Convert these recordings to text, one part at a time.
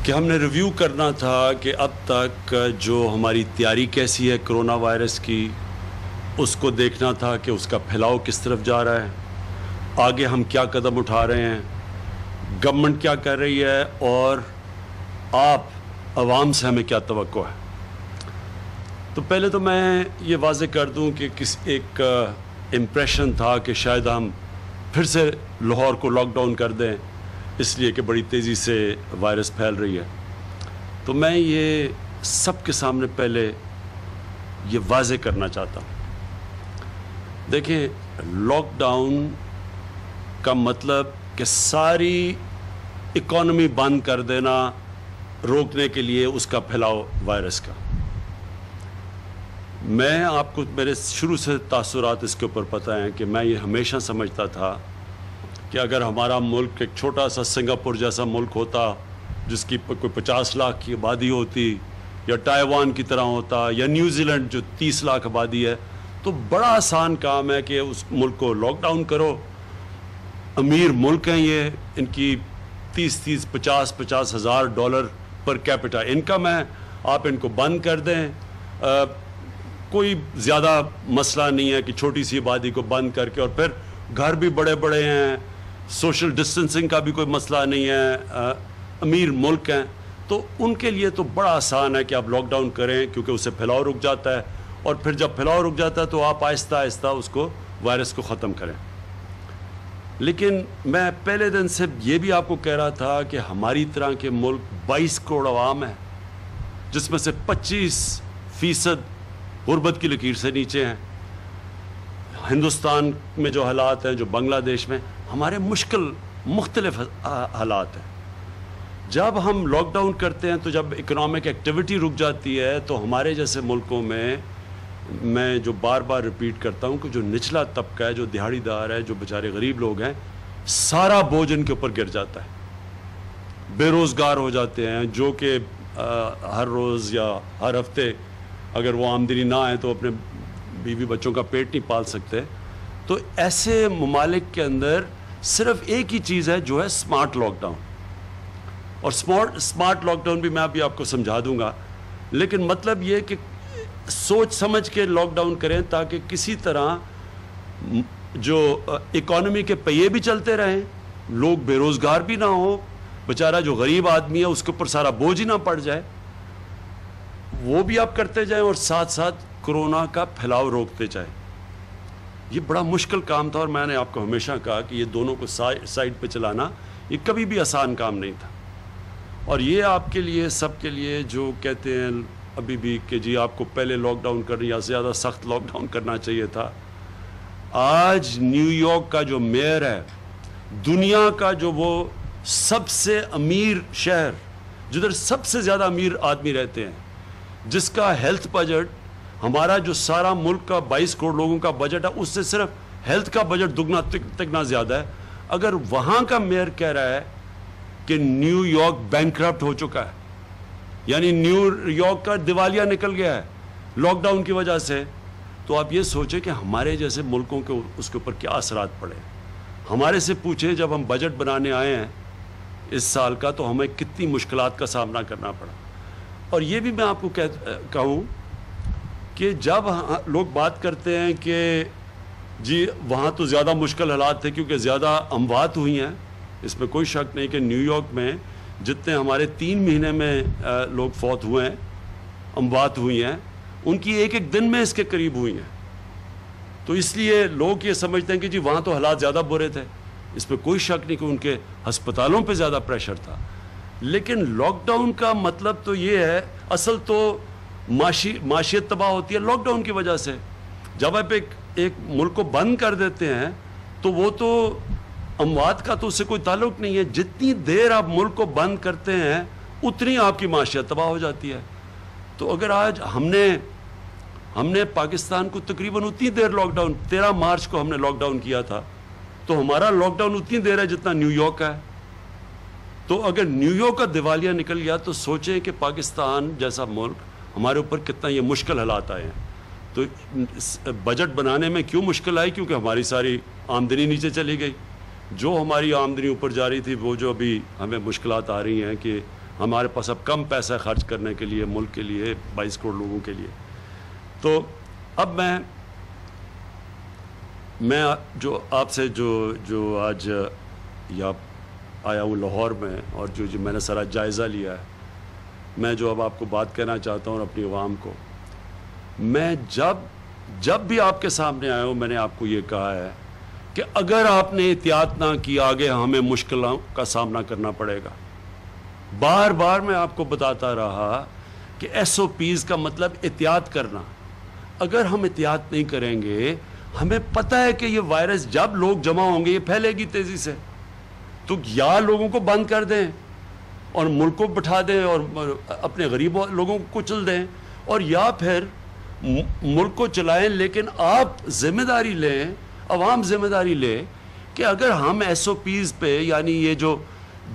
کہ ہم نے ریویو کرنا تھا کہ اب تک جو ہماری تیاری کیسی ہے کرونا وائرس کی، اس کو دیکھنا تھا کہ اس کا پھیلاؤ کس طرف جا رہا ہے، آگے ہم کیا قدم اٹھا رہے ہیں، گورنمنٹ کیا کر رہی ہے، اور آپ عوام سے ہمیں کیا توقع ہے۔ تو پہلے تو میں یہ واضح کر دوں کہ ایک امپریشن تھا کہ شاید ہم پھر سے لاہور کو لاک ڈاؤن کر دیں، اس لیے کہ بڑی تیزی سے وائرس پھیل رہی ہے۔ تو میں یہ سب کے سامنے پہلے یہ واضح کرنا چاہتا ہوں، دیکھیں لاک ڈاؤن کا مطلب کہ ساری اکانومی بند کر دینا روکنے کے لیے اس کا پھیلاؤ وائرس کا۔ میں آپ کو میرے شروع سے تاثرات اس کے اوپر پتہ ہیں کہ میں یہ ہمیشہ سمجھتا تھا کہ اگر ہمارا ملک ایک چھوٹا سا سنگاپور جیسا ملک ہوتا جس کی کوئی 50 لاکھ کی آبادی ہوتی، یا تائیوان کی طرح ہوتا، یا نیوزی لینڈ جو 30 لاکھ آبادی ہے، تو بڑا آسان کام ہے کہ اس ملک کو لاک ڈاؤن کرو۔ امیر ملک ہیں یہ، ان کی 50 ہزار ڈالر پر کیپٹا انکم ہے، آپ ان کو بند کر دیں، کوئی زیادہ مسئلہ نہیں ہے کہ چھوٹی سی آبادی کو بند کر کے، اور پھر گھر بھی بڑے بڑے ہیں، سوشل ڈسٹنسنگ کا بھی کوئی مسئلہ نہیں ہے، امیر ملک ہیں، تو ان کے لیے تو بڑا آسان ہے کہ آپ لاک ڈاؤن کریں، کیونکہ اس سے پھیلاؤ رک جاتا ہے، اور پھر جب پھیلاؤ رک جاتا ہے تو آپ آہستہ آہستہ اس کو وائرس کو ختم کریں۔ لیکن میں پہلے دن سے یہ بھی آپ کو کہہ رہا تھا کہ ہماری طرح کے ملک 22 کروڑ عوام ہیں، جس میں سے 25% غربت کی لکیر سے نیچے ہیں۔ ہندوستان میں جو حالات ہیں، جو بنگلہ دیش میں، ہمارے مختلف حالات ہیں۔ جب ہم لاک ڈاؤن کرتے ہیں تو جب اکنامک ایکٹیویٹی رک جاتی ہے تو ہمارے جیسے ملکوں میں جو بار بار ریپیٹ کرتا ہوں کہ جو نچلا طبقہ ہے، جو دہاڑی دار ہے، جو بیچارے غریب لوگ ہیں، سارا بوجھ ان کے اوپر گر جاتا ہے، بے روزگار ہو جاتے ہیں، جو کہ ہر روز یا ہر ہفتے اگر وہ آمدنی نہ آئے تو اپنے بیوی بچوں کا پیٹ نہیں پال سکتے۔ تو ایسے ممالک کے اندر صرف ایک ہی چیز ہے جو ہے سمارٹ لاک ڈاؤن، اور سمارٹ لاک ڈاؤن بھی میں ابھی آپ کو سمجھا دوں گا، لیکن مطلب یہ کہ سوچ سمجھ کے لاک ڈاؤن کریں تاکہ کسی طرح جو اکانومی کے پہیے بھی چلتے رہیں، لوگ بے روزگار بھی نہ ہوں، بیچارہ جو غریب آدمی ہے اس کے اوپر سارا بوجھ ہی نہ پڑ جائے، وہ بھی آپ کرتے جائیں، اور ساتھ ساتھ کرونا کا پھیلاؤ روکتے جائیں۔ یہ بڑا مشکل کام تھا، اور میں نے آپ کو ہمیشہ کہا کہ یہ دونوں کو سائیڈ پہ چلانا یہ کبھی بھی آسان کام نہیں تھا۔ اور یہ آپ کے لیے، سب کے لیے جو کہتے ہیں ابھی بھی کہ جی آپ کو پہلے لاک ڈاؤن کرنا یا زیادہ سخت لاک ڈاؤن کرنا چاہیے تھا، آج نیو یارک کا جو میئر ہے، دنیا کا جو وہ سب سے امیر شہر، جدھر سب سے زیادہ امیر آدمی رہتے ہیں، جس کا ہیلتھ بجٹ ہمارا جو سارا ملک کا 22 کروڑ لوگوں کا بجٹ ہے، اس سے صرف ہیلتھ کا بجٹ دگنا تگنا زیادہ ہے، اگر وہاں کا میئر کہہ رہا ہے کہ نیو یارک بینکرپٹ ہو چکا ہے، یعنی نیو یارک کا دیوالیہ نکل گیا ہے لاک ڈاؤن کی وجہ سے، تو آپ یہ سوچیں کہ ہمارے جیسے ملکوں کے اس کے اوپر کیا اثرات پڑے۔ ہمارے سے پوچھیں جب ہم بجٹ بنانے آئے ہیں اس سال کا تو ہمیں کتنی مشکلات کا سامنا کرنا پڑا۔ اور یہ بھی میں آپ کو کہوں کہ جب لوگ بات کرتے ہیں کہ جی وہاں تو زیادہ مشکل حالات تھے کیونکہ زیادہ اموات ہوئی ہیں، اس میں کوئی شک نہیں کہ نیو یارک میں جتنے ہمارے 3 مہینے میں لوگ فوت ہوئے ہیں، اموات ہوئی ہیں، ان کی ایک دن میں اس کے قریب ہوئی ہیں۔ تو اس لیے لوگ یہ سمجھتے ہیں کہ جی وہاں تو حالات زیادہ برے تھے، اس میں کوئی شک نہیں کہ ان کے ہسپتالوں پہ زیادہ پریشر تھا۔ لیکن لاک ڈاؤن کا مطلب تو یہ ہے، اصل تو معاشیت تباہ ہوتی ہے لاک ڈاؤن کی وجہ سے۔ جب آپ ایک ملک کو بند کر دیتے ہیں تو وہ تو اموات کا تو اس سے کوئی تعلق نہیں ہے، جتنی دیر آپ ملک کو بند کرتے ہیں اتنی آپ کی معاشیت تباہ ہو جاتی ہے۔ تو اگر آج ہم نے پاکستان کو تقریباً اتنی دیر لاک ڈاؤن، 13 مارچ کو ہم نے لاک ڈاؤن کیا تھا، تو ہمارا لاک ڈاؤن اتنی دیر ہے جتنا نیو یارک کا ہے۔ تو اگر نیو یارک کا دیوالیہ نکل گیا تو سوچیں کہ پاکستان جیسا ملک ہمارے اوپر کتنا یہ مشکل حالات آئے ہیں۔ تو بجٹ بنانے میں کیوں مشکل آئی؟ کیونکہ ہماری ساری آمدنی نیچے چلی گئی، جو ہماری آمدنی اوپر جا رہی تھی وہ جو ابھی ہمیں مشکلات آ رہی ہیں کہ ہمارے پاس اب کم پیسہ خرچ کرنے کے لیے ملک کے لیے 22 کروڑ لوگوں کے لیے. تو اب میں جو آپ سے جو آج یا آیا ہوں لاہور میں اور جو میں نے سارا جائزہ لیا ہے, میں جو اب آپ کو بات کہنا چاہتا ہوں اور اپنی عوام کو, میں جب بھی آپ کے سامنے آیا ہوں میں نے آپ کو یہ کہا ہے کہ اگر آپ نے احتیاط نہ کی آگے ہمیں مشکلوں کا سامنا کرنا پڑے گا. بار بار میں آپ کو بتاتا رہا کہ SOPs کا مطلب احتیاط کرنا. اگر ہم احتیاط نہیں کریں گے, ہمیں پتہ ہے کہ یہ وائرس جب لوگ جمع ہوں گے یہ پھیلے گی تیزی سے, تو یا لوگوں کو بند کر دیں اور ملک کو بٹھا دیں اور اپنے غریب لوگوں کو کچل دیں, اور یا پھر ملک کو چلائیں, لیکن آپ ذمہ داری لیں, عوام ذمہ داری لے کہ اگر ہم SOPs پہ, یعنی یہ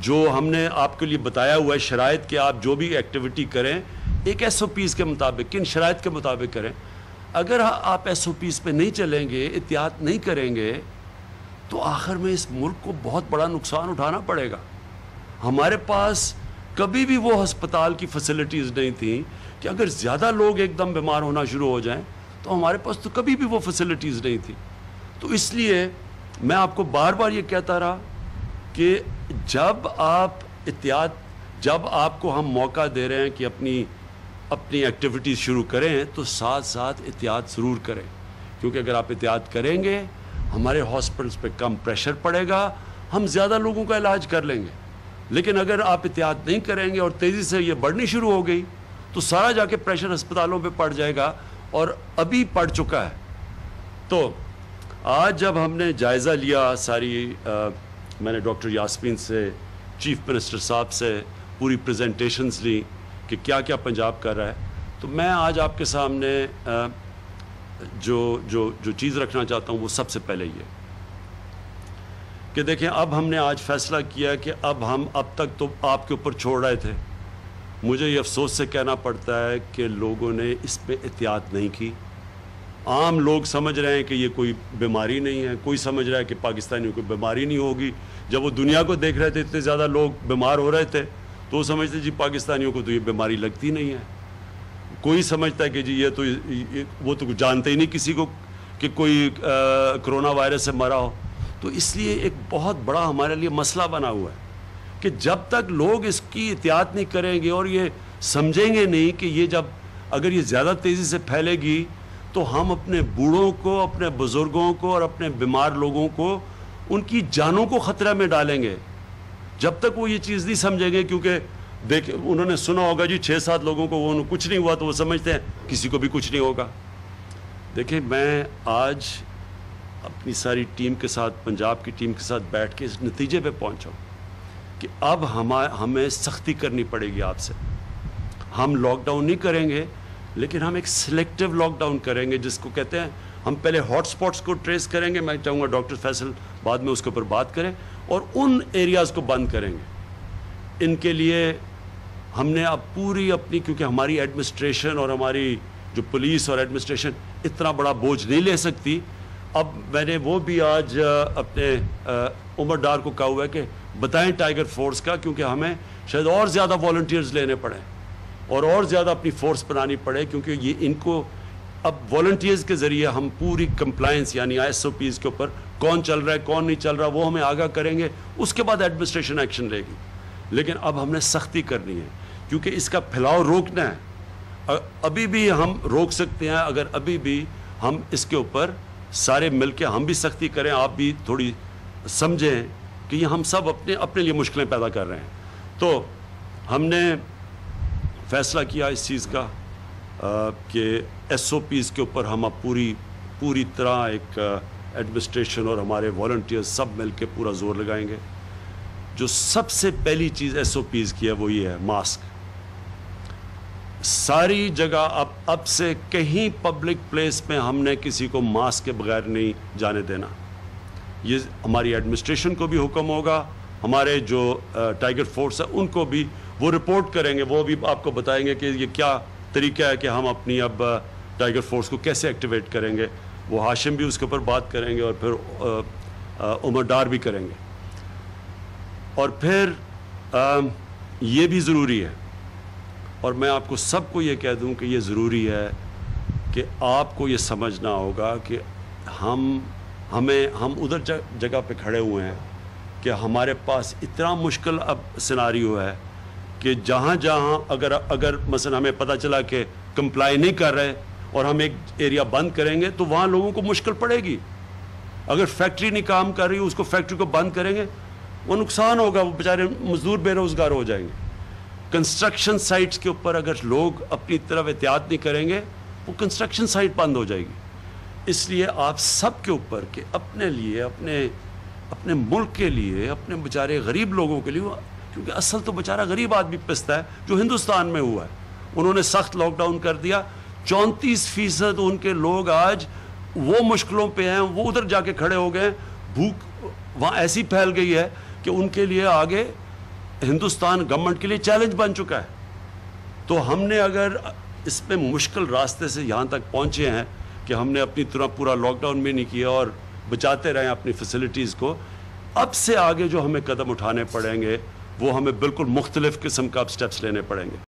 جو ہم نے آپ کے لیے بتایا ہوا ہے شرائط کہ آپ جو بھی ایکٹیویٹی کریں ایک SOPs کے مطابق, کن شرائط کے مطابق کریں, اگر آپ SOPs پہ نہیں چلیں گے, احتیاط نہیں کریں گے, تو آخر میں اس ملک کو بہت بڑا نقصان اٹھانا پڑے گا. ہمارے پاس کبھی بھی وہ ہسپتال کی فیسلٹیز نہیں تھیں کہ اگر زیادہ لوگ ایک دم بیمار ہونا شروع ہو جائیں, تو ہمارے پاس تو کبھی بھی وہ فیسلٹیز نہیں تھی. تو اس لیے میں آپ کو بار بار یہ کہتا رہا کہ جب آپ کو ہم موقع دے رہے ہیں کہ اپنی ایکٹیویٹیز شروع کریں, تو ساتھ ساتھ احتیاط ضرور کریں, کیونکہ اگر آپ احتیاط کریں گے ہمارے ہاسپٹلس پہ کم پریشر پڑے گا, ہم زیادہ لوگوں کا علاج کر لیں گے. لیکن اگر آپ احتیاط نہیں کریں گے اور تیزی سے یہ بڑھنی شروع ہو گئی, تو سارا جا کے پریشر ہسپتالوں پہ پڑ جائے گا, اور ابھی پڑ چکا ہے. تو آج جب ہم نے جائزہ لیا ساری, میں نے ڈاکٹر یاسمین سے, چیف منسٹر صاحب سے پوری پریزنٹیشنز لی کہ کیا کیا پنجاب کر رہا ہے, تو میں آج آپ کے سامنے جو چیز رکھنا چاہتا ہوں وہ سب سے پہلے یہ کہ دیکھیں, اب ہم نے آج فیصلہ کیا کہ اب تک تو آپ کے اوپر چھوڑ رہے تھے. مجھے یہ افسوس سے کہنا پڑتا ہے کہ لوگوں نے اس پہ احتیاط نہیں کی. عام لوگ سمجھ رہے ہیں کہ یہ کوئی بیماری نہیں ہے, کوئی سمجھ رہا ہے کہ پاکستانیوں کو بیماری نہیں ہوگی. جب وہ دنیا کو دیکھ رہے تھے اتنے زیادہ لوگ بیمار ہو رہے تھے, تو وہ سمجھتے جی پاکستانیوں کو تو یہ بیماری لگتی نہیں ہے. کوئی سمجھتا ہے کہ جی وہ تو جانتے ہی نہیں کسی کو کہ کوئی کرونا وائرس سے مرا ہو. تو اس لیے ایک بہت بڑا ہمارے لیے مسئلہ بنا ہوا ہے کہ جب تک لوگ اس کی احتیاط نہیں کریں گے اور یہ سمجھیں گے نہیں کہ اگر یہ زیادہ تیزی سے پھیلے گی تو ہم اپنے بوڑھوں کو, اپنے بزرگوں کو اور اپنے بیمار لوگوں کو, ان کی جانوں کو خطرہ میں ڈالیں گے. جب تک وہ یہ چیز نہیں سمجھیں گے, کیونکہ انہوں نے سنا ہوگا جی 6-7 لوگوں کو کچھ نہیں ہوا, تو وہ سمجھتے ہیں کسی کو بھی کچھ نہیں ہوگا. دیکھیں, میں آج اپنی ساری ٹیم کے ساتھ, پنجاب کی ٹیم کے ساتھ بیٹھ کے اس نتیجے پہ پہنچا ہوں کہ اب ہمیں سختی کرنی پڑے گی آپ سے. ہم لاک ڈاؤن نہیں کریں گے, لیکن ہم ایک سلیکٹیو لاک ڈاؤن کریں گے, جس کو کہتے ہیں ہم پہلے ہاٹ سپاٹس کو ٹریس کریں گے. میں چاہوں گا ڈاکٹر فیصل بعد میں اس کے اوپر بات کریں, اور ان ایریاز کو بند کریں گے. ان کے لیے ہم نے اب پوری اپنی, کیونکہ ہماری ایڈمنسٹریشن اور ہماری جو پولیس اور ایڈمنسٹریشن اتنا بڑا بوجھ نہیں لے سکتی. اب میں نے وہ بھی آج اپنے عمر ڈار کو کہا ہوا ہے کہ بتائیں ٹائیگر فورس کا, کیونکہ ہمیں شاید اور زیادہ والنٹیئرز لینے پڑیں اور زیادہ اپنی فورس بنانی پڑے, کیونکہ یہ ان کو اب والنٹیئرز کے ذریعے ہم پوری کمپلائنس یعنی SOPs کے اوپر کون چل رہا ہے کون نہیں چل رہا وہ ہمیں آگاہ کریں گے. اس کے بعد ایڈمنسٹریشن ایکشن لے گی. لیکن اب ہم نے سختی کرنی ہے, کیونکہ اس کا پھیلاؤ روکنا ہے. ابھی بھی ہم روک سکتے ہیں اگر ابھی بھی ہم اس کے اوپر سارے مل کے ہم بھی سختی کریں, آپ بھی تھوڑی سمجھیں کہ یہ ہم سب اپنے لیے مشکلیں پیدا کر رہے ہیں. تو ہم نے فیصلہ کیا اس چیز کا کہ SOPs کے اوپر ہم اب پوری طرح ایک ایڈمنسٹریشن اور ہمارے والنٹیئرز سب مل کے پورا زور لگائیں گے. جو سب سے پہلی چیز SOPs کی ہے وہ یہ ہے ماسک. ساری جگہ اب سے کہیں پبلک پلیس میں ہم نے کسی کو ماسک کے بغیر نہیں جانے دینا. یہ ہماری ایڈمنسٹریشن کو بھی حکم ہوگا, ہمارے جو ٹائیگر فورس ہے ان کو بھی, وہ رپورٹ کریں گے, وہ بھی آپ کو بتائیں گے کہ یہ کیا طریقہ ہے کہ ہم اپنی اب ٹائیگر فورس کو کیسے ایکٹیویٹ کریں گے. وہ ہاشم بھی اس کے اوپر بات کریں گے اور پھر عمر ڈار بھی کریں گے. اور پھر یہ بھی ضروری ہے، اور میں آپ کو سب کو یہ کہہ دوں کہ یہ ضروری ہے کہ آپ کو یہ سمجھنا ہوگا کہ ہم ادھر جگہ پہ کھڑے ہوئے ہیں کہ ہمارے پاس اتنا مشکل اب سیناریو ہے کہ جہاں اگر مثلا ہمیں پتہ چلا کہ کمپلائی نہیں کر رہے اور ہم ایک ایریا بند کریں گے تو وہاں لوگوں کو مشکل پڑے گی. اگر فیکٹری نہیں کام کر رہی اس کو فیکٹری کو بند کریں گے، وہ نقصان ہوگا، وہ بیچارے مزدور بے روزگار ہو جائیں گے. کنسٹرکشن سائٹس کے اوپر اگر لوگ اپنی طرف احتیاط نہیں کریں گے وہ کنسٹرکشن سائٹ بند ہو جائے گی. اس لیے آپ سب کے اوپر کہ اپنے لیے، اپنے ملک کے لیے، اپنے بیچارے غریب لوگوں کے لیے، کیونکہ اصل تو بیچارہ غریب آدمی پستا ہے جو ہندوستان میں ہوا ہے. انہوں نے سخت لاک ڈاؤن کر دیا، 34% ان کے لوگ آج وہ مشکلوں پہ ہیں، وہ ادھر جا کے کھڑے ہو گئے. بھوک وہاں ایسی پھیل گئی ہے کہ ان کے لیے آگے ہندوستان گورنمنٹ کے لیے چیلنج بن چکا ہے. تو ہم نے اگر اس میں مشکل راستے سے یہاں تک پہنچے ہیں کہ ہم نے اپنی طرح پورا لاک ڈاؤن بھی نہیں کیا اور بچاتے رہے اپنی فیسلٹیز کو، اب سے آگے جو ہمیں قدم اٹھانے پڑیں گے وہ ہمیں بالکل مختلف قسم کا اب سٹیپس لینے پڑیں گے.